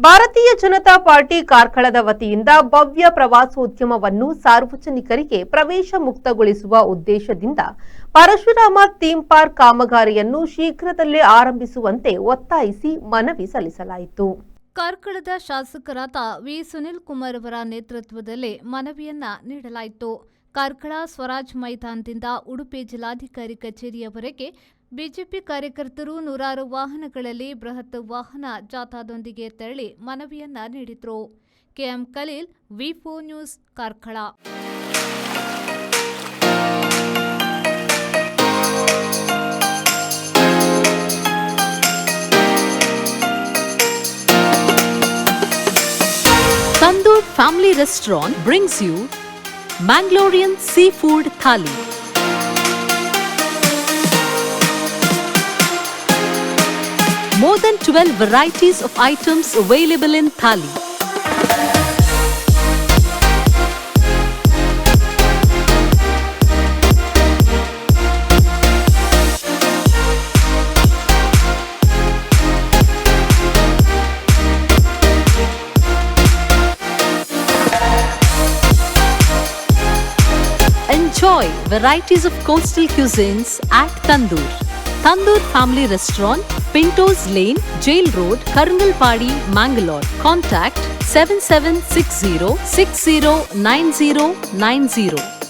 ಭಾರತೀಯ ಜನತಾ ಪಾರ್ಟಿ ಕಾರ್ಕಳದ ವತಿಯಿಂದ ಭವ್ಯ ಪ್ರವಾಸೋದ್ಯಮವನ್ನು ಸಾರ್ವಜನಿಕರಿಗೆ ಪ್ರವೇಶ ಮುಕ್ತಗೊಳಿಸುವ ಉದ್ದೇಶದಿಂದ ಪರಶುರಾಮ ಥೀಮ್ ಪಾರ್ಕ್ ಕಾಮಗಾರಿಯನ್ನು ಶೀಘ್ರದಲ್ಲೇ ಆರಂಭಿಸುವಂತೆ ಒತ್ತಾಯಿಸಿ ಮನವಿ ಸಲ್ಲಿಸಲಾಯಿತು. ಕಾರ್ಕಳದ ಶಾಸಕರಾದ ವಿ ಸುನಿಲ್ ಕುಮಾರ್ ಅವರ ನೇತೃತ್ವದಲ್ಲಿ ಮನವಿಯನ್ನ ನೀಡಲಾಯಿತು. ಕಾರ್ಕಳ ಸ್ವರಾಜ್ ಮೈದಾನದಿಂದ ಉಡುಪಿ ಜಿಲ್ಲಾಧಿಕಾರಿ ಕಚೇರಿಯವರೆಗೆ ಬಿಜೆಪಿ ಕಾರ್ಯಕರ್ತರು ನೂರಾರು ವಾಹನಗಳಲ್ಲಿ ಬೃಹತ್ ವಾಹನ ಜಾಥಾದೊಂದಿಗೆ ತೆರಳಿ ಮನವಿಯನ್ನ ನೀಡಿದರು. K M Khaleel, V4 news, Karkala. Tandoor Family Restaurant brings you Mangalorean Seafood Thali. More than 12 varieties of items available in Thali. Enjoy varieties of coastal cuisines at Tandoor. Tandoor Family Restaurant, Pintos Lane, Jail Road, Karangalpadi, Mangalore. Contact 7760 609090.